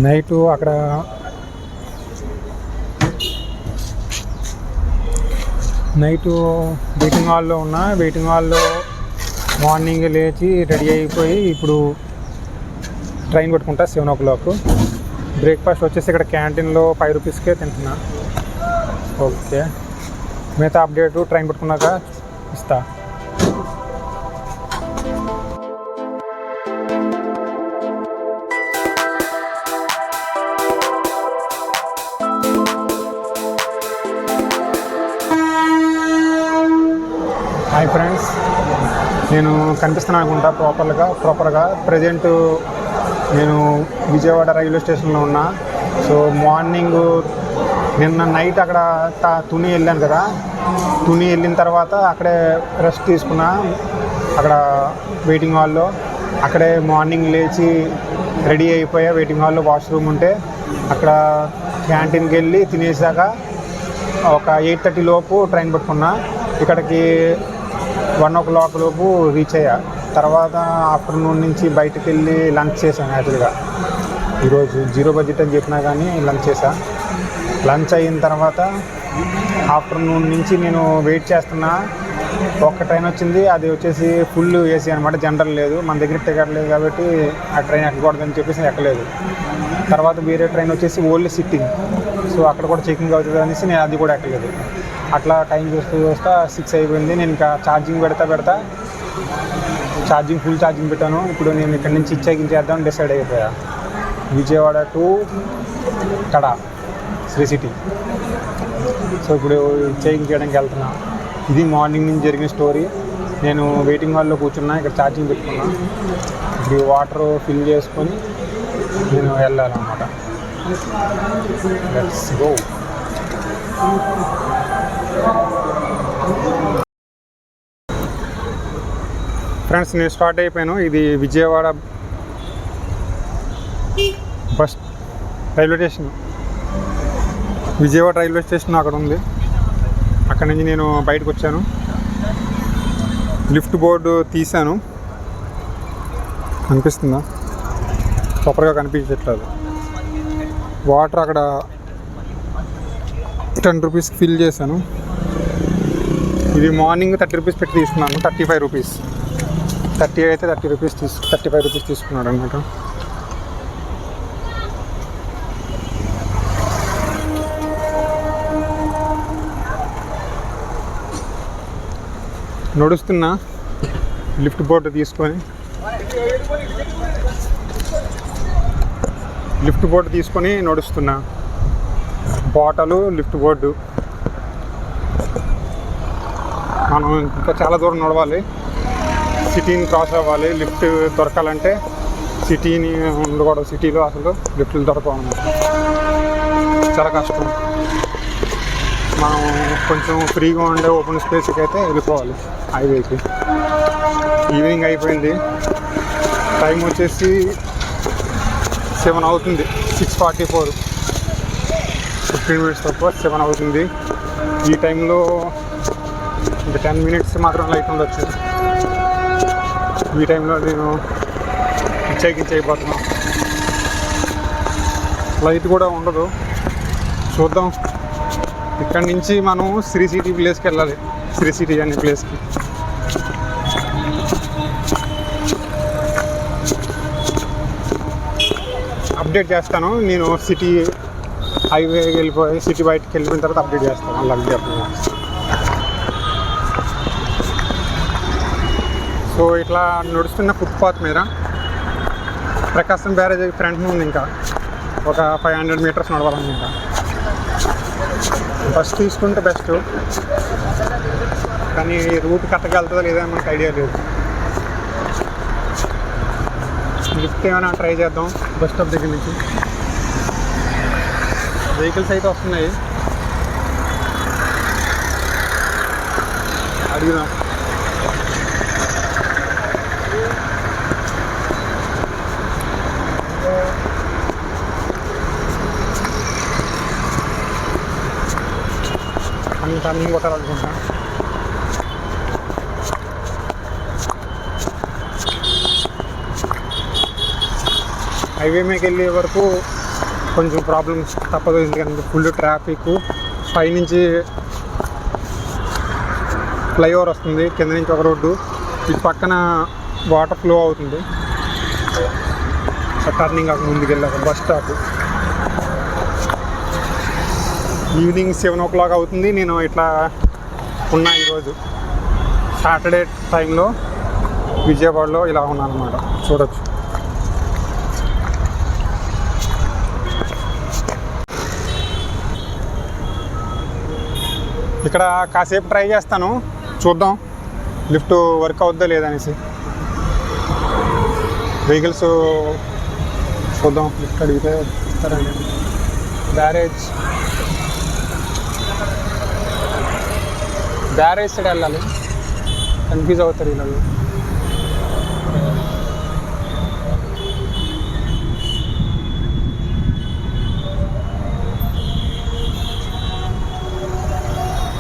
Night అక్కడ waiting హాల్లో ఉన్నా. వెయిటింగ్ హాల్లో మార్నింగ్ లేచి రెడీ అయిపోయి ఇప్పుడు ట్రైన్ పట్టుకుంటా 7 o'clock. బ్రేక్ఫాస్ట్ వచ్చేసి ఇక్కడ క్యాంటీన్లో 5 rupeesకే తింటున్నా. ఓకే, మిగతా అప్డేటు ట్రైన్ పట్టుకున్నాక ఇస్తా. హాయ్ ఫ్రెండ్స్, నేను కనిపిస్తున్నాను అనుకుంటా ప్రాపర్గా ప్రజెంట్ నేను విజయవాడ రైల్వే స్టేషన్లో ఉన్నా. సో మార్నింగ్ నిన్న నైట్ అక్కడ తుని వెళ్ళాను కదా. తుని వెళ్ళిన తర్వాత అక్కడే రెస్ట్ తీసుకున్నా అక్కడ వెయిటింగ్ హాల్లో. అక్కడే మార్నింగ్ లేచి రెడీ అయిపోయా. వెయిటింగ్ హాల్లో వాష్రూమ్ ఉంటే అక్కడ క్యాంటీన్కి వెళ్ళి తినేసాక ఒక 8:30 లోపు ట్రైన్ పట్టుకున్నా. ఇక్కడికి 1 o'clock లోపు రీచ్ అయ్యా. తర్వాత ఆఫ్టర్నూన్ నుంచి బయటకు వెళ్ళి లంచ్ చేశాను. యాక్చువల్గా ఈరోజు 0 budget అని చెప్పినా కానీ లంచ్ చేశా. లంచ్ అయిన తర్వాత ఆఫ్టర్నూన్ నుంచి నేను వెయిట్ చేస్తున్నా. ఒక్క ట్రైన్ వచ్చింది, అది వచ్చేసి ఫుల్ ఏసీ అనమాట, జనరల్ లేదు. మన దగ్గర టికెట్ లేదు కాబట్టి ఆ ట్రైన్ ఎక్కకూడదని చెప్పేసి ఎక్కలేదు. తర్వాత వేరే ట్రైన్ వచ్చేసి ఓన్లీ సిట్టింగ్, సో అక్కడ కూడా చెకింగ్ అవుతుంది అనేసి నేను అది కూడా ఎక్కలేదు. అట్లా టైం చూస్తూ 6 అయిపోయింది. నేను ఇంకా ఛార్జింగ్ పెడతా ఫుల్ ఛార్జింగ్ పెట్టాను. ఇప్పుడు నేను ఇక్కడ నుంచి ఇచ్చేద్దామని డిసైడ్ అయిపోయా. Vijayawada to kada Shri city. So ఇప్పుడు చెకింగ్ చేయడానికి వెళ్తున్నా. ఇది మార్నింగ్ నుంచి జరిగిన స్టోరీ. నేను వెయిటింగ్ హాల్లో కూర్చున్నా, ఇక్కడ ఛార్జింగ్ పెట్టుకున్నా. ఇప్పుడు వాటర్ ఫిల్ చేసుకొని నేను వెళ్ళాలన్నమాట. Let's go. ఫ్రెండ్స్, నేను స్టార్ట్ అయిపోయాను. ఇది Vijayawada bus railway station. Vijayawada railway station అక్కడ ఉంది. అక్కడి నుంచి నేను బయటకు వచ్చాను. లిఫ్ట్ బోర్డు తీశాను, కనిపిస్తుందా? ప్రాపర్గా కనిపించట్లేదు. వాటర్ అక్కడ 10 rupees ఫిల్ చేశాను. ఇది మార్నింగ్ 30 rupees పెట్టి తీసుకున్నాను. 35 rupees, 30 అయితే 35 rupees తీసుకున్నాడు అన్నమాట. నడుస్తున్నా లిఫ్ట్ బోర్డు తీసుకొని నడుస్తున్నా. బాటలు లిఫ్ట్ బోర్డు. మనం ఇంకా చాలా దూరం నడవాలి. సిటీని క్రాస్ అవ్వాలి. లిఫ్ట్ దొరకాలంటే సిటీని ఉండకూడదు. సిటీలో అసలు లిఫ్ట్లు దొరకవన్నమాట, చాలా కష్టం. మనం కొంచెం ఫ్రీగా ఉండే ఓపెన్ స్పేస్కి అయితే వెళ్ళిపోవాలి, హైవేకి. ఈవినింగ్ అయిపోయింది. టైం వచ్చేసి 7 అవుతుంది. 6:44, 15 minutes తక్కువ 7 అవుతుంది. ఈ టైంలో ఇంకా 10 minutes మాత్రం లైట్ ఉండొచ్చు. ఈ టైంలో నేను అయిపోతున్నాను. లైట్ కూడా ఉండదు. చూద్దాం. ఇక్కడి నుంచి మనం శ్రీ సిటీ ప్లేస్కి వెళ్ళాలి. శ్రీ సిటీ అనే ప్లేస్కి. అప్డేట్ చేస్తాను. నేను సిటీ హైవే వెళ్ళిపోయి సిటీ బయటకు వెళ్ళిపోయిన తర్వాత అప్డేట్ చేస్తాను. అలా అప్డేట్. సో ఇట్లా నడుస్తున్న ఫుట్పాత్ మీద ప్రకాశం బ్యారేజ్ ఫ్రంట్ ఉంది. ఇంకా ఒక 500 meters నడవాలని. ఇంకా బస్ తీసుకుంటే బెస్ట్, కానీ రూట్ కరెక్ట్గా వెళ్తుందో లేదా మనకు ఐడియా లేదు. లిఫ్ట్ ఏమైనా ట్రై చేద్దాం. బస్ స్టాప్ దగ్గర నుంచి వెహికల్స్ అయితే వస్తున్నాయి, అడుగుదాం. టర్నింగ్ కొట్టాలనుకుంటా. హైవే మీదకి వెళ్ళే వరకు కొంచెం ప్రాబ్లమ్స్ తప్పదు, ఎందుకంటే ఫుల్ ట్రాఫిక్. పైనుంచి ఫ్లైఓవర్ వస్తుంది, కింద నుంచి ఒక రోడ్డు, ఇటు పక్కన వాటర్ ఫ్లో అవుతుంది. టర్నింగ్ అక్కడ ముందుకు వెళ్ళాక బస్ స్టాప్. ఈవినింగ్ 7 o'clock అవుతుంది. నేను ఇట్లా ఉన్నా ఈరోజు సాటర్డే టైంలో విజయవాడలో ఇలా ఉన్నాను అనమాట. చూడొచ్చు. ఇక్కడ కాసేపు ట్రై చేస్తాను, చూద్దాం లిఫ్ట్ వర్క్ అవుద్దా లేదనేసి. వెహికల్స్ చూద్దాం, లిఫ్ట్ అడిగితే ఇస్తారండి. బ్యారేజ్ సైడ్ వెళ్ళాలి, కన్ఫ్యూజ్ అవుతారు వీళ్ళు.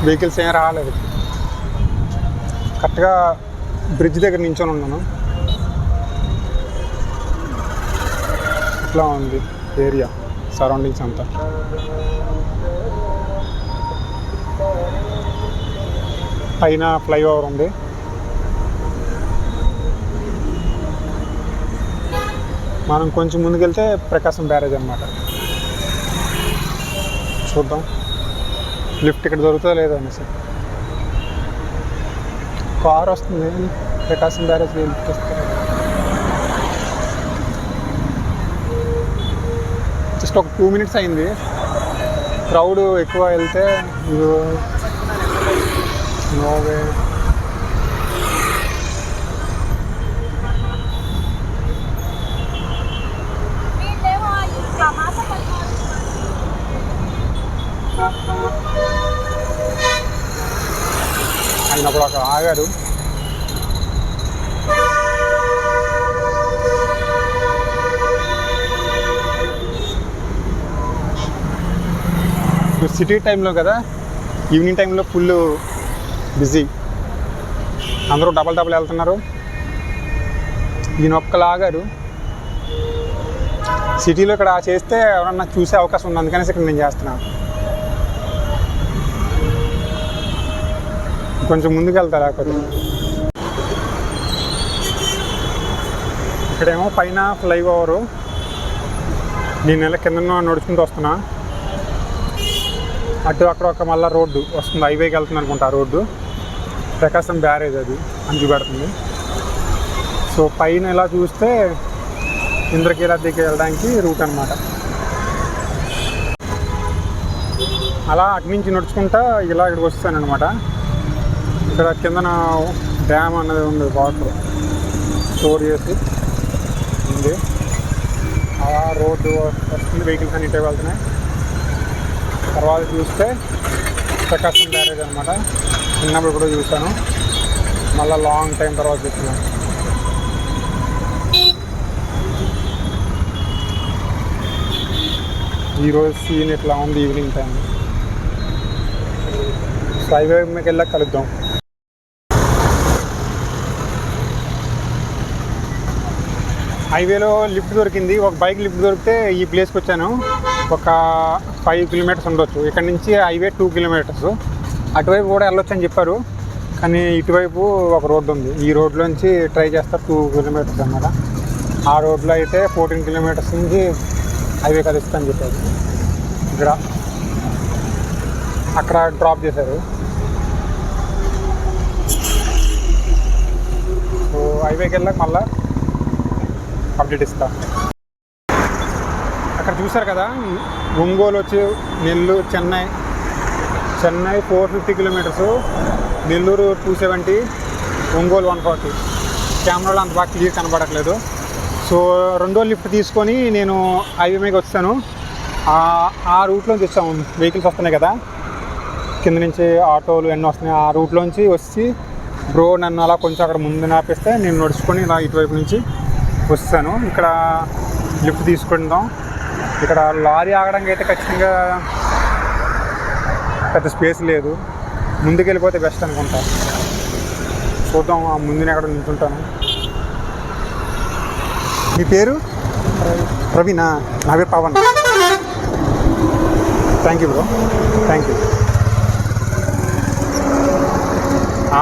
వెహికల్స్ ఏం రాలేదు. కరెక్ట్గా బ్రిడ్జ్ దగ్గర నించొని ఉన్నాను. ఇట్లా ఉంది ఏరియా, సరౌండింగ్స్ అంతా. పైన ఫ్లైఓవర్ ఉంది. మనం కొంచెం ముందుకెళ్తే ప్రకాశం బ్యారేజ్ అన్నమాట. చూద్దాం లిఫ్ట్ ఇక్కడ దొరుకుతుందా లేదా అనేసి. కార్ వస్తుంది, ప్రకాశం బ్యారేజ్ లిఫ్ట్ వస్తుంది. జస్ట్ ఒక 2 minutes అయింది. క్రౌడ్ ఎక్కువ వెళ్తే నోవే. అయినప్పుడు అక్కడ ఆగారు. సిటీ టైంలో కదా, ఈవినింగ్ టైంలో ఫుల్ బిజీ, అందరూ డబల్ వెళ్తున్నారు. ఈయన ఒక్కలు ఆగారు. సిటీలో ఇక్కడ చేస్తే ఎవరన్నా చూసే అవకాశం ఉంది, అందుకనేసి ఇక్కడ నేను చేస్తున్నాను. కొంచెం ముందుకు వెళ్తారా కొద్దిగా. ఇక్కడేమో పైన ఫ్లైఓవరు, నేను నెల కింద నడుచుకుంటూ వస్తున్నా. అటు అక్కడ ఒక మళ్ళీ రోడ్డు వస్తుంది, హైవేకి వెళ్తుంది అనుకుంటా. ఆ రోడ్డు ప్రకాశం బ్యారేజ్ అది అని చూపెడుతుంది. సో పైన ఇలా చూస్తే ఇంద్రకీలాద్రికి వెళ్ళడానికి రూట్ అనమాట. అలా అటు నుంచి నడుచుకుంటా ఇలా ఇక్కడికి వస్తాను అనమాట. ఇక్కడ కిందన డ్యామ్ అన్నది ఉంది, వాటర్ స్టోర్ చేసి ఉంది. అలా రోడ్డు వస్తుంది, వెహికల్స్ అన్ని ఇటే వెళ్తున్నాయి. తర్వాత చూస్తే ప్రకాశం బ్యారేజ్ అనమాట. చిన్నప్పుడు కూడా చూశాను, మళ్ళీ లాంగ్ టైం తర్వాత చూస్తున్నాను. ఈరోజు సీన్ ఇట్లా ఉంది ఈవినింగ్ టైం. హైవే మీకు వెళ్ళాక కలుద్దాం. హైవేలో లిఫ్ట్ దొరికింది, ఒక బైక్ లిఫ్ట్ దొరికితే ఈ ప్లేస్కి వచ్చాను. ఒక 5 kilometers ఉండొచ్చు. ఇక్కడ నుంచి హైవే 2 kilometers. అటువైపు కూడా వెళ్ళొచ్చు అని చెప్పారు, కానీ ఇటువైపు ఒక రోడ్డు ఉంది. ఈ రోడ్లోంచి ట్రై చేస్తారు 2 kilometers అన్నమాట. ఆ రోడ్లో అయితే 14 kilometers నుంచి హైవే కలుస్తా అని చెప్పారు. ఇక్కడ అక్కడ డ్రాప్ చేశారు. సో హైవేకి వెళ్ళాక మళ్ళీ అప్డేట్ ఇస్తా. అక్కడ చూసారు కదా, ఒంగోలు వచ్చి నెల్లూరు, చెన్నై 450 kilometers, నెల్లూరు 270, ఒంగోలు 140. కెమెరాలో అంత బాగా క్లియర్ కనబడట్లేదు. సో రెండో లిఫ్ట్ తీసుకొని నేను హైవే మీద వచ్చాను. ఆ రూట్లోంచి వచ్చాము. వెహికల్స్ వస్తున్నాయి కదా, కింద నుంచి ఆటోలు ఎన్నో వస్తున్నాయి. ఆ రూట్లోంచి వచ్చి బ్రో నన్ను అలా కొంచెం అక్కడ ముందు నాపిస్తే నేను నడుచుకొని ఇలా ఇటువైపు నుంచి వస్తాను. ఇక్కడ లిఫ్ట్ తీసుకుందాం. ఇక్కడ లారీ ఆగడానికి అయితే ఖచ్చితంగా పెద్ద స్పేస్ లేదు, ముందుకు వెళ్ళిపోతే బెస్ట్ అనుకుంటా. చూద్దాం, ఆ ముందునే ఎక్కడ నిల్చుంటాను. మీ పేరు? ప్రవీణా? నా పేరు Pavan. Thank you bro, thank you.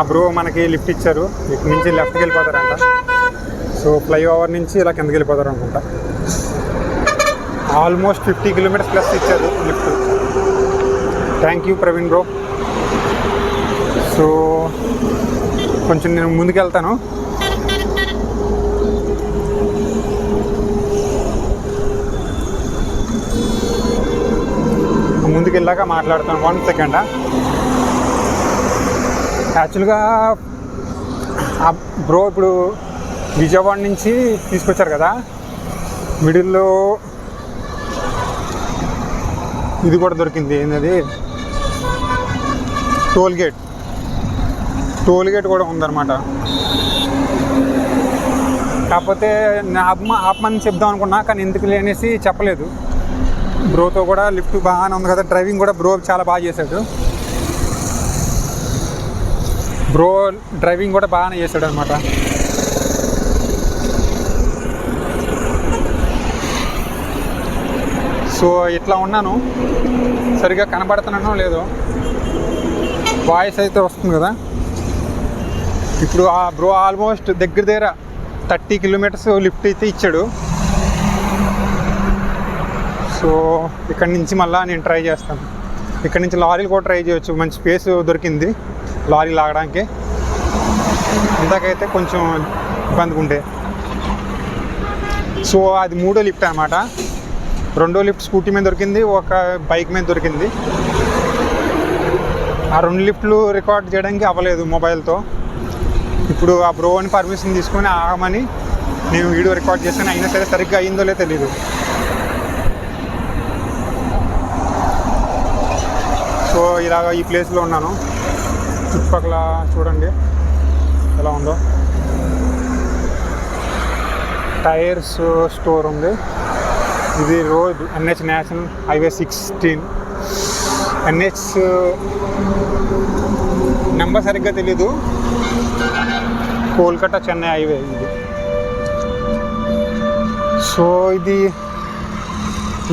Bro మనకి లిఫ్ట్ ఇచ్చారు, ఇక్కడి నుంచి లెఫ్ట్కి వెళ్ళిపోతారంట. సో ఫ్లైఓవర్ నుంచి ఇలా కిందకి వెళ్ళిపోతారు అనుకుంటా. ఆల్మోస్ట్ 50 కిలోమీటర్స్ ప్లస్ ఇచ్చారు lift. Thank you Praveen bro. So కొంచెం నేను ముందుకు వెళ్తాను. ముందుకు వెళ్ళాక మాట్లాడతాను. 1 సెకండ్. యాక్చువల్గా బ్రో ఇప్పుడు విజయవాడ నుంచి తీసుకొచ్చారు కదా, మిడిల్లో ఇది కూడా దొరికింది. ఏంటది, టోల్ గేట్ కూడా ఉందన్నమాట. కాకపోతే ఆపమని చెప్దాం అనుకున్నా, కానీ ఎందుకు లేనేసి చెప్పలేదు. బ్రోతో కూడా లిఫ్ట్ బాగానే ఉంది కదా, డ్రైవింగ్ కూడా బ్రో చాలా బాగా చేశాడు. బ్రో డ్రైవింగ్ కూడా బాగానే చేశాడు అనమాట. సో ఇట్లా ఉన్నాను, సరిగ్గా కనబడుతున్నానో లేదో, వాయిస్ అయితే వస్తుంది కదా. ఇప్పుడు ఆ బ్రో ఆల్మోస్ట్ దగ్గర 30 కిలోమీటర్స్ లిఫ్ట్ అయితే ఇచ్చాడు. సో ఇక్కడి నుంచి మళ్ళీ నేను ట్రై చేస్తాను. ఇక్కడి నుంచి లారీలు కూడా ట్రై చేయొచ్చు, మంచి స్పేస్ దొరికింది లారీ లాగడానికి. ఇందాకైతే కొంచెం ఇబ్బందిగా ఉండే. సో అది 3వ లిఫ్ట్ అనమాట. 2వ లిఫ్ట్ స్కూటీ మీద దొరికింది, ఒక బైక్ మీద దొరికింది. ఆ 2 లిఫ్ట్లు రికార్డ్ చేయడానికి అవ్వలేదు మొబైల్తో. ఇప్పుడు ఆ బ్రోని పర్మిషన్ తీసుకొని ఆగమని నేను వీడియో రికార్డ్ చేశాను. అయినా సరే సరిగ్గా అయిందో లేదో తెలీదు. సో ఇలాగ ఈ ప్లేస్లో ఉన్నాను. చుట్టుపక్కల చూడండి ఎలా ఉందో. టైర్స్ స్టోర్ ఉంది. ఇది road NH national highway 16. NH number సరిగ్గా తెలీదు. కోల్కతా చెన్నై హైవే ఇది. సో ఇది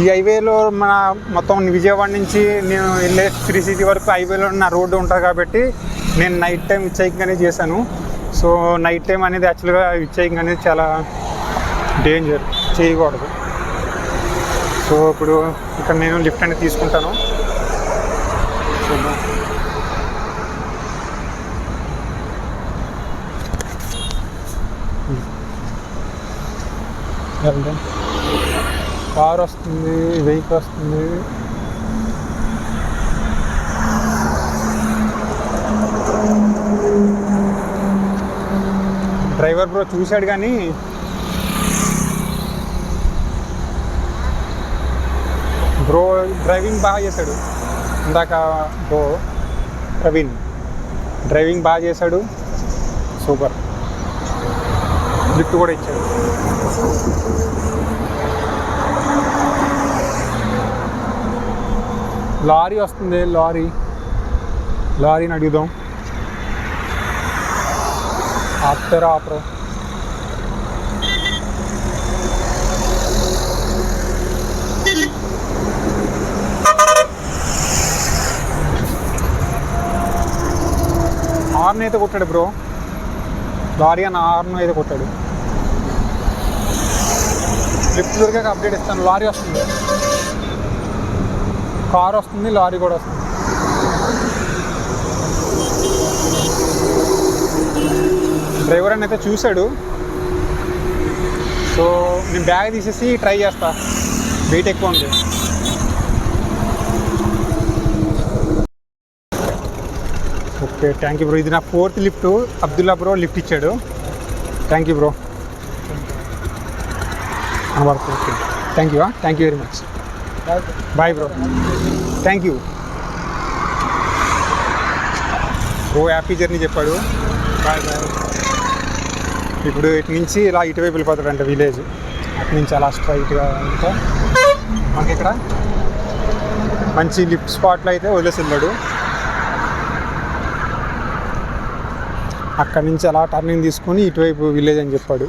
ఈ హైవేలో మన మొత్తం విజయవాడ నుంచి నేను వెళ్ళే శ్రీ సిటీ వరకు హైవేలో నా రోడ్డు ఉంటుంది కాబట్టి నేను నైట్ టైం హిచ్హైకింగ్ అనేది చేశాను. సో నైట్ టైం అనేది యాక్చువల్గా హిచ్హైకింగ్ అనేది చాలా డేంజర్, చేయకూడదు. సో ఇప్పుడు ఇక్కడ నేను లిఫ్ట్ అనేది తీసుకుంటాను. వెళ్దాం. కార్ వస్తుంది, వెహికల్ వస్తుంది. డ్రైవర్ బ్రో చూశాడు కానీ బ్రో డ్రైవింగ్ బాగా చేశాడు. ఇందాక బ్రో ప్రవీణ్ డ్రైవింగ్ బాగా చేశాడు, సూపర్. లిఫ్ట్ కూడా ఇచ్చాడు. లారీ వస్తుంది, లారీని అడుగుదాం. ఆపుతారా ఆపరు? హార్న్ అయితే కొట్టాడు బ్రో, లారీ అన్న హార్న్ అయితే కొట్టాడు. లిఫ్ట్ దొరికాక అప్డేట్ ఇస్తాను. లారీ వస్తుంది, కార్ వస్తుంది, లారీ కూడా వస్తుంది. డ్రైవర్ అని అయితే చూశాడు. సో నేను బ్యాగ్ తీసేసి ట్రై చేస్తా, వెయిట్ ఎక్కువ ఉంది. Okay, thank you bro. ఇది నా 4th lift. Abdullah bro lift ఇచ్చాడు. Thank you bro. Okay, thank you very much. Bye bro, thank you bro. Happy journey చెప్పాడు. Bye bye. ఇప్పుడు ఇటు నుంచి ఇలా ఇటువైపు వెళ్ళిపోతాడంట విలేజ్. అటు నుంచి అలా స్ట్రైట్గా ఇంకా మనకి ఇక్కడ మంచి లిఫ్ట్ స్పాట్లో అయితే వదిలేసి వెళ్ళాడు. అక్కడి నుంచి అలా టర్నింగ్ తీసుకొని ఇటువైపు విలేజ్ అని చెప్పాడు.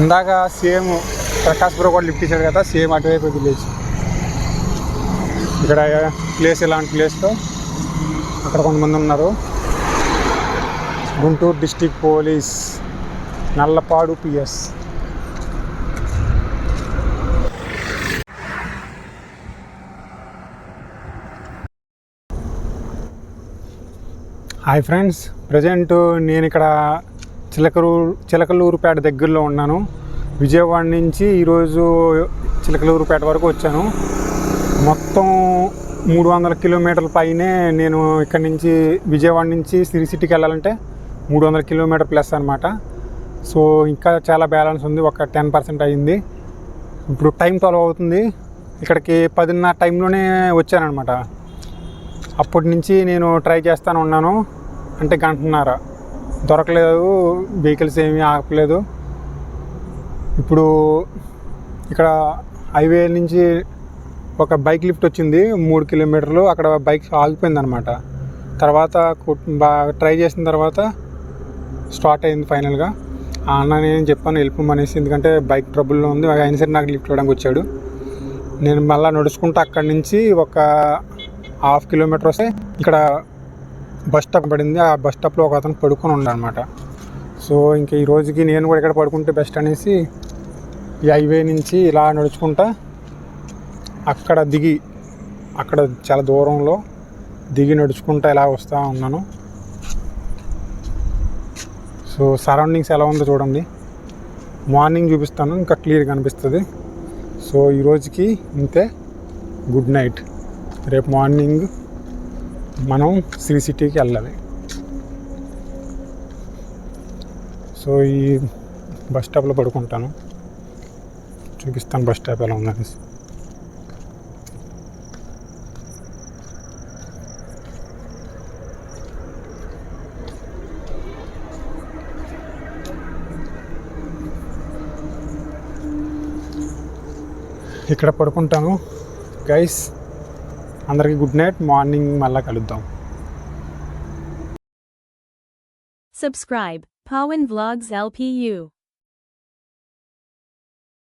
ఇందాక సేమ్ ప్రకాష్ బ్రో కూడా లిఫ్ట్ ఇచ్చాడు కదా, సేమ్ అటువైపు విలేజ్. ఇక్కడ ప్లేస్ ఇలాంటి ప్లేస్లో అక్కడ కొంతమంది ఉన్నారు. Guntur district police, Nallapadu PS. Hi friends, present నేను ఇక్కడ చిలకలూరుపేట దగ్గరలో ఉన్నాను. విజయవాడ నుంచి ఈరోజు చిలకలూరుపేట వరకు వచ్చాను. మొత్తం 300 కిలోమీటర్ల పైనే. నేను ఇక్కడ నుంచి విజయవాడ నుంచి సిరి సిటీకి వెళ్ళాలంటే 300 కిలోమీటర్ ప్లస్ అనమాట. సో ఇంకా చాలా బ్యాలెన్స్ ఉంది, ఒక 10% అయింది. ఇప్పుడు టైం 12 అవుతుంది. ఇక్కడికి 10:30 టైంలోనే వచ్చానమాట. అప్పటి నుంచి నేను ట్రై చేస్తాను ఉన్నాను, అంటే గంటన్నర దొరకలేదు, వెహికల్స్ ఏమీ ఆగలేదు. ఇప్పుడు ఇక్కడ హైవే నుంచి ఒక బైక్ లిఫ్ట్ వచ్చింది 3 కిలోమీటర్లు. అక్కడ బైక్ ఆగిపోయింది అనమాట. తర్వాత బాగా ట్రై చేసిన తర్వాత స్టార్ట్ అయింది ఫైనల్గా. అన్న నేను చెప్పాను వెళ్ళిపోమనేసి, ఎందుకంటే బైక్ ట్రబుల్లో ఉంది. అయినా సరే నాకు లిఫ్ట్ ఇవ్వడానికి వచ్చాడు. నేను మళ్ళీ నడుచుకుంటూ అక్కడి నుంచి ఒక 1/2 కిలోమీటర్ వస్తే ఇక్కడ బస్ స్టాప్ పడింది. ఆ బస్ స్టాప్లో ఒక అతను పడుకొని ఉన్నాడనమాట. సో ఇంకా ఈ రోజుకి నేను కూడా ఇక్కడ పడుకుంటే బెస్ట్ అనేసి ఈ హైవే నుంచి ఇలా నడుచుకుంటా అక్కడ దిగి, అక్కడ చాలా దూరంలో దిగి నడుచుకుంటా ఇలా వస్తూ ఉన్నాను. సో సరౌండింగ్స్ ఎలా ఉందో చూడండి. మార్నింగ్ చూపిస్తాను, ఇంకా క్లియర్గా కనిపిస్తుంది. సో ఈరోజుకి ఇంతే, గుడ్ నైట్. రేపు మార్నింగ్ మనం సిరి సిటీకి వెళ్ళాలి. సో ఈ బస్ స్టాప్లో పడుకుంటాను, చూపిస్తాను బస్ స్టాప్ ఎలా ఉన్నది. ఇక్కడ పడుకుంటాను గైస్. అందరికీ గుడ్ నైట్. మార్నింగ్ మళ్ళీ కలుద్దాం. Subscribe, Pawan Vlogs LPU.